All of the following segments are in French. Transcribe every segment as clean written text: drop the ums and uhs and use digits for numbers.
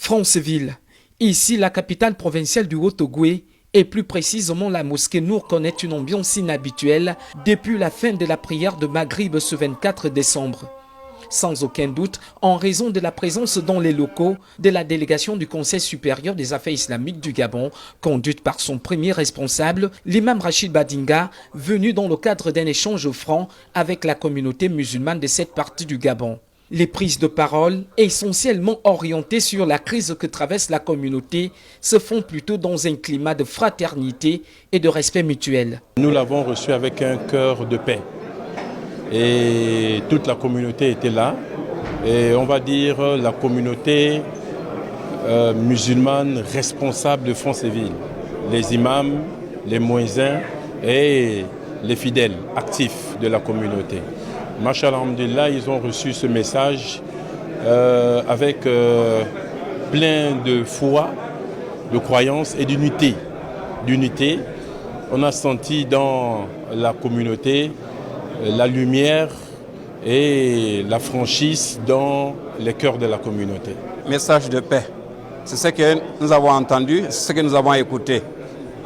Franceville, ici la capitale provinciale du Haut-Ogooué, et plus précisément la mosquée Nour connaît une ambiance inhabituelle depuis la fin de la prière de Maghrib ce 24 décembre. Sans aucun doute, en raison de la présence dans les locaux de la délégation du Conseil supérieur des affaires islamiques du Gabon, conduite par son premier responsable, l'imam Rachid Badinga, venu dans le cadre d'un échange franc avec la communauté musulmane de cette partie du Gabon. Les prises de parole, essentiellement orientées sur la crise que traverse la communauté, se font plutôt dans un climat de fraternité et de respect mutuel. Nous l'avons reçu avec un cœur de paix. Et toute la communauté était là. Et on va dire la communauté musulmane responsable de Franceville. Les imams, les muezzins et les fidèles actifs de la communauté. Machallah, alhamdulillah, ils ont reçu ce message avec plein de foi, de croyance et d'unité. On a senti dans la communauté la lumière et la franchise dans les cœurs de la communauté. Message de paix, c'est ce que nous avons entendu, c'est ce que nous avons écouté.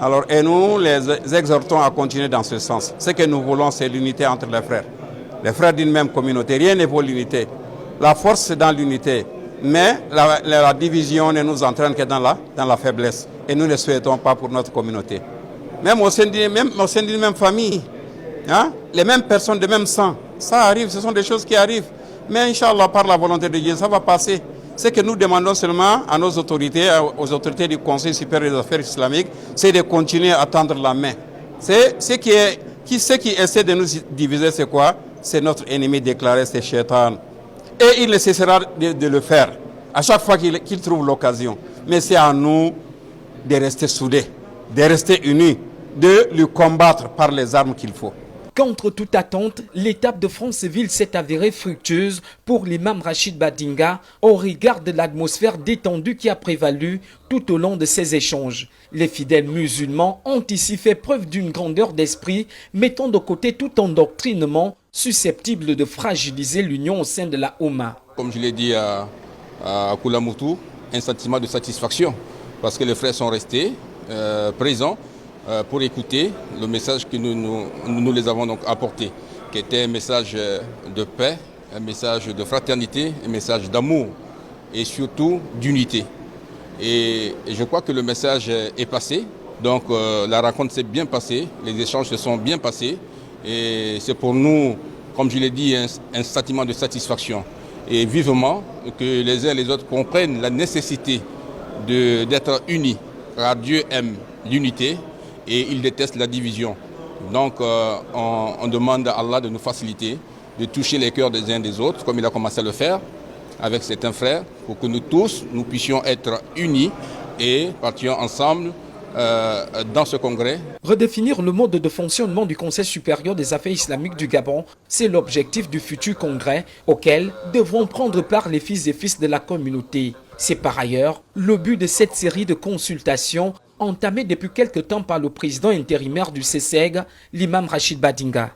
Alors, et nous les exhortons à continuer dans ce sens. Ce que nous voulons, c'est l'unité entre les frères. Les frères d'une même communauté, rien ne vaut l'unité. La force, c'est dans l'unité. Mais la division ne nous entraîne que dans la faiblesse. Et nous ne le souhaitons pas pour notre communauté. Même au sein d'une même famille, hein, les mêmes personnes de même sang, ça arrive, ce sont des choses qui arrivent. Mais Inch'Allah, par la volonté de Dieu, ça va passer. Ce que nous demandons seulement à nos autorités, aux autorités du Conseil supérieur des affaires islamiques, c'est de continuer à tendre la main. Ce qui essaie de nous diviser, c'est quoi? C'est notre ennemi déclaré, c'est Shaitan. Et il ne cessera de le faire, à chaque fois qu'il trouve l'occasion. Mais c'est à nous de rester soudés, de rester unis, de lui combattre par les armes qu'il faut. Contre toute attente, l'étape de Franceville s'est avérée fructueuse pour l'imam Rachid Badinga au regard de l'atmosphère détendue qui a prévalu tout au long de ces échanges. Les fidèles musulmans ont ici fait preuve d'une grandeur d'esprit, mettant de côté tout endoctrinement susceptible de fragiliser l'union au sein de la Oumma. Comme je l'ai dit à Koulamoutou, un sentiment de satisfaction parce que les frères sont restés présents pour écouter le message que nous les avons donc apporté, qui était un message de paix, un message de fraternité, un message d'amour et surtout d'unité. Et je crois que le message est passé, donc la rencontre s'est bien passée, les échanges se sont bien passés et c'est pour nous, comme je l'ai dit, un sentiment de satisfaction. Et vivement que les uns et les autres comprennent la nécessité d'être unis, car Dieu aime l'unité et il déteste la division. Donc on demande à Allah de nous faciliter, de toucher les cœurs des uns des autres, comme il a commencé à le faire avec certains frères, pour que nous tous, nous puissions être unis et partions ensemble dans ce congrès. Redéfinir le mode de fonctionnement du Conseil supérieur des affaires islamiques du Gabon, c'est l'objectif du futur congrès auquel devront prendre part les fils et fils de la communauté. C'est par ailleurs le but de cette série de consultations entamée depuis quelque temps par le président intérimaire du CCEG, l'imam Rachid Badinga.